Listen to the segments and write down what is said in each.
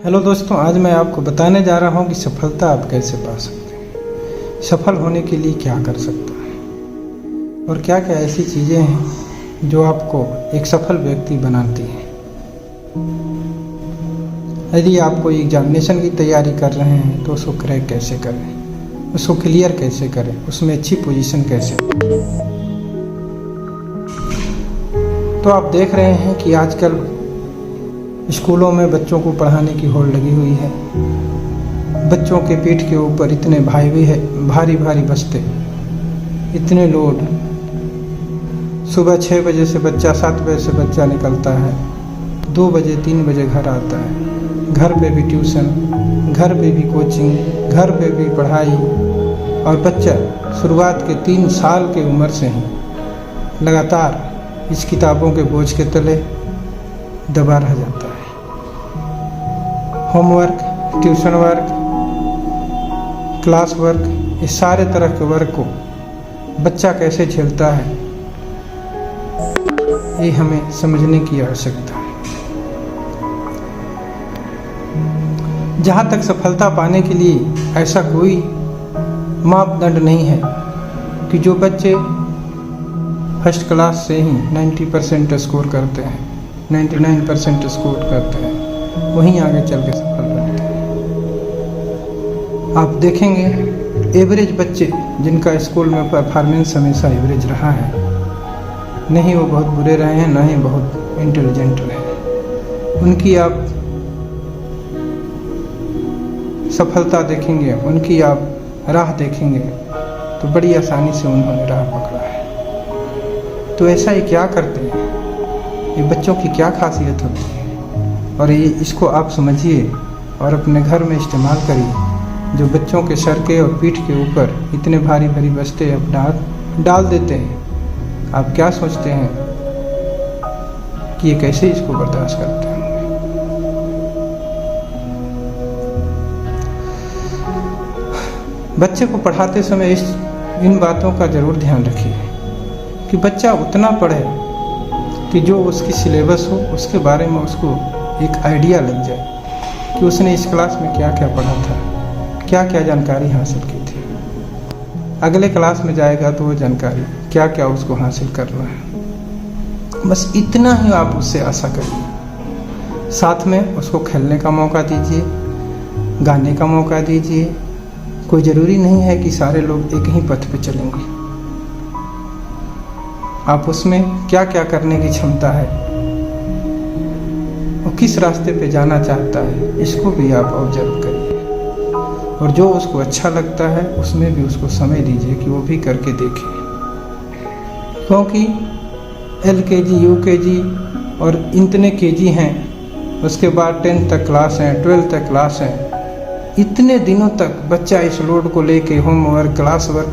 Hello दोस्तों, आज मैं आपको बताने जा रहा हूं कि सफलता आप कैसे पा सकते हैं। सफल होने के लिए क्या कर सकते हैं और क्या क्या ऐसी चीज़ें हैं जो आपको एक सफल व्यक्ति बनाती हैं। यदि आप कोई एग्जामिनेशन की तैयारी कर रहे हैं तो उसको क्रैक कैसे करें, उसको क्लियर कैसे करें, उसमें अच्छी पोजीशन कैसे। तो आप देख रहे हैं कि आजकल स्कूलों में बच्चों को पढ़ाने की होड़ लगी हुई है। बच्चों के पीठ के ऊपर इतने भारी भारी बस्ते, इतने लोड। सुबह 6 बजे से बच्चा 7 बजे से बच्चा निकलता है, 2 बजे 3 बजे घर आता है। घर पे भी ट्यूशन, घर पे भी कोचिंग, घर पे भी पढ़ाई, और बच्चा शुरुआत के 3 साल की उम्र से ही लगातार इस किताबों के बोझ के तले दबा रह जाता है। Homework, tuition work, class work, इस सारे तरह के वर्क को बच्चा कैसे झेलता है, ये हमें समझने की आवश्यकता है। जहाँ तक सफलता पाने के लिए ऐसा कोई मापदंड नहीं है कि जो बच्चे फर्स्ट क्लास से ही 90% स्कोर करते हैं, 99% स्कोर करते हैं, वहीं आगे चल के सफल बनते हैं। आप देखेंगे एवरेज बच्चे जिनका स्कूल में परफॉर्मेंस हमेशा एवरेज रहा है, नहीं वो बहुत बुरे रहे हैं, ना ही बहुत इंटेलिजेंट रहे, उनकी आप सफलता देखेंगे, उनकी आप राह देखेंगे तो बड़ी आसानी से उन्होंने राह पकड़ा है। तो ऐसा ये क्या करते हैं, ये बच्चों की क्या खासियत होती है, और ये इसको आप समझिए और अपने घर में इस्तेमाल करिए। जो बच्चों के सर के और पीठ के ऊपर इतने भारी भारी बस्ते अपना हाथ डाल देते हैं, आप क्या सोचते हैं कि ये कैसे इसको बर्दाश्त करते हैं। बच्चे को पढ़ाते समय इन बातों का जरूर ध्यान रखिए कि बच्चा उतना पढ़े कि जो उसकी सिलेबस हो उसके बारे में उसको एक आइडिया लग जाए कि उसने इस क्लास में क्या क्या पढ़ा था, क्या क्या जानकारी हासिल की थी। अगले क्लास में जाएगा तो वो जानकारी क्या क्या उसको हासिल करना है। बस इतना ही आप उससे आशा करिए। साथ में उसको खेलने का मौका दीजिए, गाने का मौका दीजिए। कोई ज़रूरी नहीं है कि सारे लोग एक ही पथ पे चलेंगे। आप उसमें क्या क्या करने की क्षमता है, वो किस रास्ते पे जाना चाहता है, इसको भी आप ऑब्जर्व करिए, और जो उसको अच्छा लगता है उसमें भी उसको समय दीजिए कि वो भी करके देखे। क्योंकि LKG, UKG और इतने KG हैं, उसके बाद 10th तक क्लास हैं, 12th तक क्लास हैं। इतने दिनों तक बच्चा इस लोड को लेके होमवर्क, क्लास वर्क,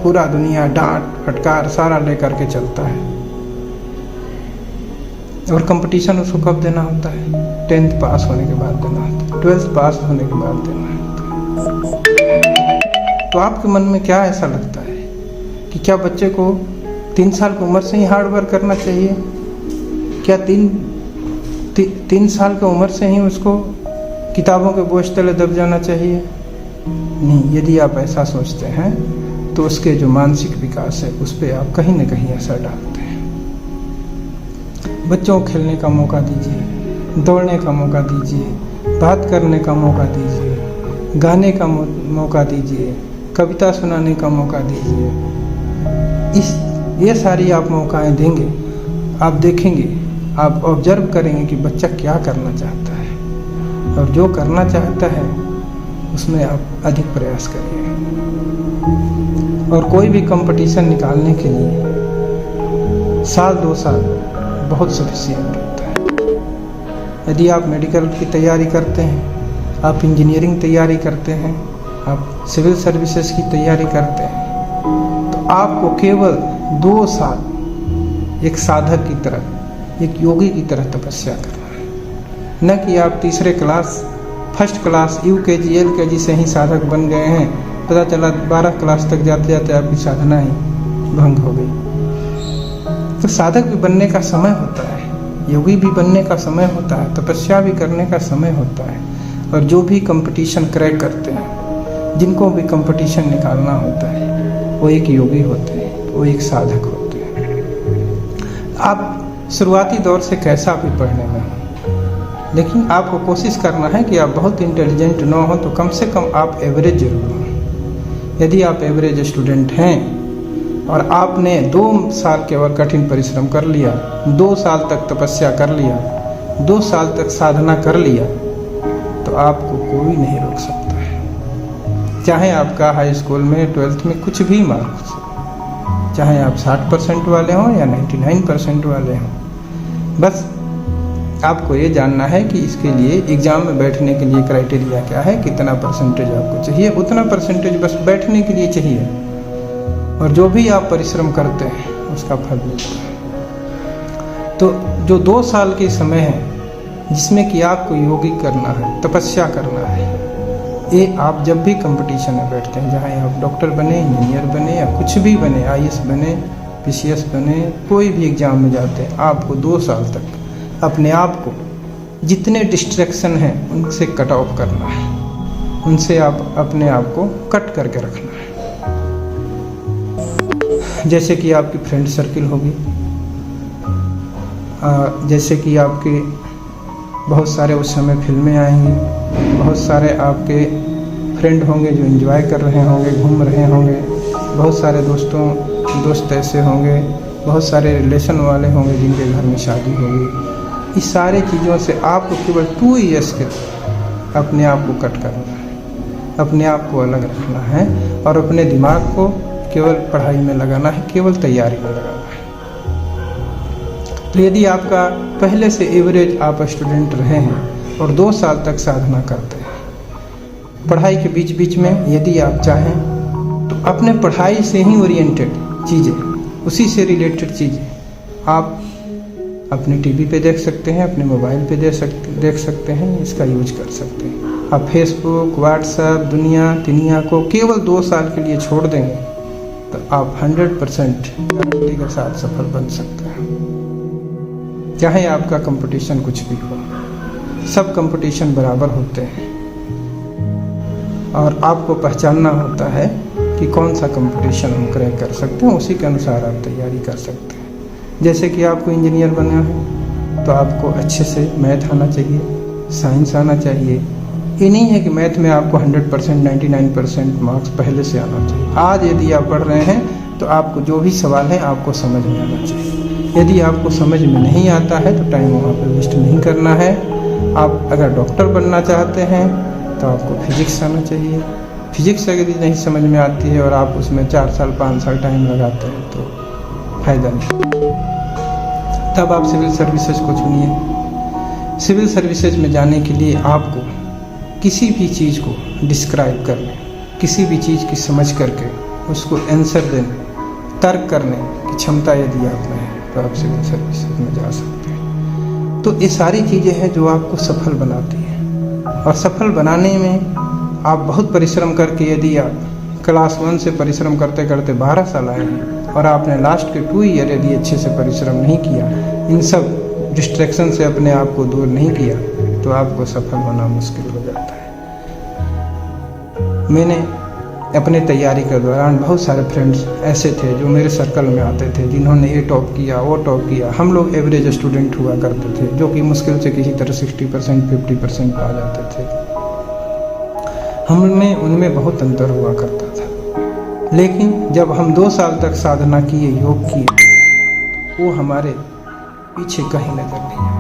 पूरा दुनिया डांट फटकार सारा लेकर के चलता है। और कंपटीशन उसको कब देना होता है? 10th पास होने के बाद देना होता है, 12th पास होने के बाद देना होता है। तो आपके मन में क्या ऐसा लगता है कि क्या बच्चे को 3 साल की उम्र से ही हार्ड वर्क करना चाहिए? क्या 3 साल की उम्र से ही उसको किताबों के बोझ तले दब जाना चाहिए? नहीं। यदि आप ऐसा सोचते हैं तो उसके जो मानसिक विकास है उस पर आप कहीं न कहीं असर डालते हैं। बच्चों को खेलने का मौका दीजिए, दौड़ने का मौका दीजिए, बात करने का मौका दीजिए, गाने का मौका दीजिए, कविता सुनाने का मौका दीजिए। ये सारी आप मौकाएं देंगे, आप देखेंगे, आप ऑब्जर्व करेंगे कि बच्चा क्या करना चाहता है, और जो करना चाहता है उसमें आप अधिक प्रयास करिए। और कोई भी कंपटीशन निकालने के लिए 1-2 साल बहुत सफिशिएंट होता है। यदि आप मेडिकल की तैयारी करते हैं, आप इंजीनियरिंग तैयारी करते हैं, आप सिविल सर्विसेज की तैयारी करते हैं, तो आपको केवल 2 साल एक साधक की तरह, एक योगी की तरह तपस्या करना है। न कि आप तीसरे class, first class, UKG, LKG से ही साधक बन गए हैं, पता चला 12 क्लास तक जाते जाते आपकी साधना ही भंग हो गई। तो साधक भी बनने का समय होता है, योगी भी बनने का समय होता है, तपस्या भी करने का समय होता है। और जो भी कंपटीशन क्रैक करते हैं, जिनको भी कंपटीशन निकालना होता है, वो एक योगी होते हैं, वो एक साधक होते हैं। आप शुरुआती दौर से कैसा भी पढ़ने में हो, लेकिन आपको कोशिश करना है कि आप बहुत इंटेलिजेंट ना हो तो कम से कम आप एवरेज जरूर हो। यदि आप एवरेज स्टूडेंट हैं और आपने 2 साल केवल कठिन परिश्रम कर लिया, 2 साल तक तपस्या कर लिया, 2 साल तक साधना कर लिया, तो आपको कोई नहीं रोक सकता है। चाहे आपका हाई स्कूल में 12th में कुछ भी मार्क्स, चाहे आप 60% वाले हों या 99% वाले हों, बस आपको ये जानना है कि इसके लिए एग्ज़ाम में बैठने के लिए क्राइटेरिया क्या है, कितना परसेंटेज आपको चाहिए, उतना परसेंटेज बस बैठने के लिए चाहिए, और जो भी आप परिश्रम करते हैं उसका फल मिलता है। तो जो 2 साल के समय है जिसमें कि आपको योगी करना है, तपस्या करना है, ये आप जब भी कंपटीशन में बैठते हैं, चाहे आप डॉक्टर बने, इंजीनियर बने या कुछ भी बने, IAS बने, PCS बने, कोई भी एग्ज़ाम में जाते हैं, आपको 2 साल तक अपने आप को जितने डिस्ट्रैक्शन हैं उनसे कट ऑफ करना है, उनसे आप अपने आप को कट करके रखना है। जैसे कि आपकी फ्रेंड सर्किल होगी, जैसे कि आपके बहुत सारे उस समय फिल्में आएंगी, बहुत सारे आपके फ्रेंड होंगे जो एंजॉय कर रहे होंगे, घूम रहे होंगे, बहुत सारे दोस्त ऐसे होंगे, बहुत सारे रिलेशन वाले होंगे जिनके घर में शादी होगी। इस सारे चीज़ों से आपको केवल 2 ईयर्स के अपने आप को कट करना है, अपने आप को अलग रखना है और अपने दिमाग को केवल पढ़ाई में लगाना है, केवल तैयारी में लगाना है। तो यदि आपका पहले से एवरेज आप स्टूडेंट रहे हैं और 2 साल तक साधना करते हैं, पढ़ाई के बीच बीच में यदि आप चाहें तो अपने पढ़ाई से ही ओरिएंटेड चीज़ें, उसी से रिलेटेड चीज़ें आप अपने टीवी पे देख सकते हैं, अपने मोबाइल पे देख सकते हैं, इसका यूज कर सकते हैं। आप फेसबुक, व्हाट्सएप, दुनिया को केवल 2 साल के लिए छोड़ देंगे तो आप 100% गारंटी के साथ सफल बन सकते हैं। चाहे आपका कंपटीशन कुछ भी हो, सब कंपटीशन बराबर होते हैं और आपको पहचानना होता है कि कौन सा कंपटीशन हम क्रैक कर सकते हैं, उसी के अनुसार आप तैयारी कर सकते हैं। जैसे कि आपको इंजीनियर बनना है तो आपको अच्छे से मैथ आना चाहिए, साइंस आना चाहिए। ये नहीं है कि मैथ में आपको 100%, 99% मार्क्स पहले से आना चाहिए। आज यदि आप पढ़ रहे हैं तो आपको जो भी सवाल है आपको समझ में आना चाहिए। यदि आपको समझ में नहीं आता है तो टाइम वहाँ पर वेस्ट नहीं करना है। आप अगर डॉक्टर बनना चाहते हैं तो आपको फिजिक्स आना चाहिए। फिजिक्स अगर नहीं समझ में आती है और आप उसमें 4 साल 5 साल टाइम लगाते हैं तो फायदा नहीं। तब आप सिविल सर्विसेज को चुनिए। सिविल सर्विसेज में जाने के लिए आपको किसी भी चीज़ को डिस्क्राइब करने, किसी भी चीज़ की समझ करके उसको आंसर देने, तर्क करने की क्षमता यदि आप में है तो आप सिविल सर्विसेज में जा सकते हैं। तो ये सारी चीज़ें हैं जो आपको सफल बनाती हैं और सफल बनाने में आप बहुत परिश्रम करके, यदि आप क्लास 1 से परिश्रम करते करते 12 साल आए हैं और आपने लास्ट के 2 ईयर यदि अच्छे से परिश्रम नहीं किया, इन सब डिस्ट्रैक्शन से अपने आप को दूर नहीं किया, तो आपको सफल होना मुश्किल हो जाता है। मैंने अपने तैयारी के दौरान बहुत सारे फ्रेंड्स ऐसे थे जो मेरे सर्कल में आते थे, जिन्होंने ये टॉप किया, वो टॉप किया। हम लोग एवरेज स्टूडेंट हुआ करते थे जो कि मुश्किल से किसी तरह 60%, 50% पा जाते थे। हममें उनमें बहुत अंतर हुआ करता था। लेकिन जब हम 2 साल तक साधना किए, योग किए, वो हमारे पीछे कहीं नजर नहीं आए।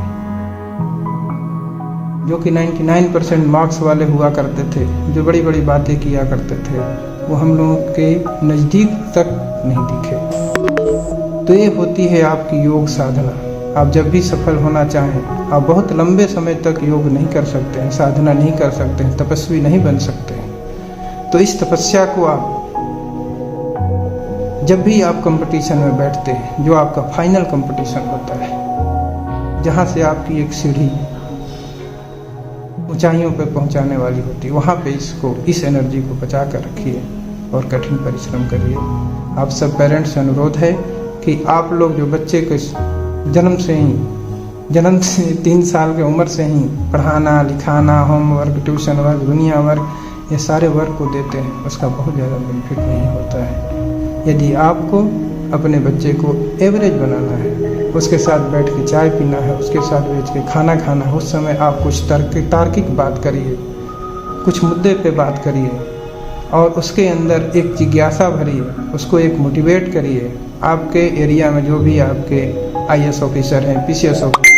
जो कि 99% मार्क्स वाले हुआ करते थे, जो बड़ी बड़ी बातें किया करते थे, वो हम लोगों के नज़दीक तक नहीं दिखे। तो ये होती है आपकी योग साधना। आप जब भी सफल होना चाहें, आप बहुत लंबे समय तक योग नहीं कर सकते हैं, साधना नहीं कर सकते हैं, तपस्वी नहीं बन सकते हैं। तो इस तपस्या को आप जब भी आप कंपटीशन में बैठते हैं, जो आपका फाइनल कंपटीशन होता है, जहाँ से आपकी एक सीढ़ी ऊंचाइयों पर पहुंचाने वाली होती है, वहाँ पे इस एनर्जी को बचा कर रखिए और कठिन परिश्रम करिए। आप सब पेरेंट्स से अनुरोध है कि आप लोग जो बच्चे को जन्म से ही जन्म से 3 साल की उम्र से ही पढ़ाना लिखाना, होमवर्क, ट्यूशन वर्क, दुनिया वर्क, ये सारे वर्क को देते हैं, उसका बहुत ज़्यादा बेनिफिट नहीं होता है। यदि आपको अपने बच्चे को एवरेज बनाना है, उसके साथ बैठ के चाय पीना है, उसके साथ बैठ के खाना खाना है, उस समय आप कुछ तार्किक बात करिए, कुछ मुद्दे पे बात करिए और उसके अंदर एक जिज्ञासा भरिए, उसको एक मोटिवेट करिए। आपके एरिया में जो भी आपके IAS ऑफिसर हैं, PCS ऑफिसर,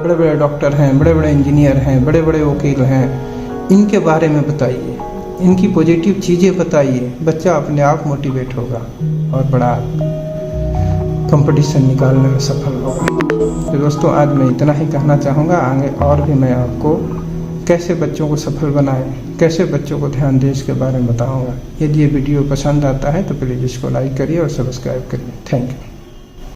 बड़े बड़े डॉक्टर हैं, बड़े बड़े इंजीनियर हैं, बड़े बड़े वकील हैं, इनके बारे में बताइए, इनकी पॉजिटिव चीज़ें बताइए। बच्चा अपने आप मोटिवेट होगा और बड़ा कंपटीशन निकालने में सफल होगा। तो दोस्तों, आज मैं इतना ही कहना चाहूँगा। आगे और भी मैं आपको कैसे बच्चों को सफल बनाएं, कैसे बच्चों को ध्यान दें, इसके बारे में बताऊँगा। यदि ये वीडियो पसंद आता है तो प्लीज़ इसको लाइक करिए और सब्सक्राइब करिए। Thank you.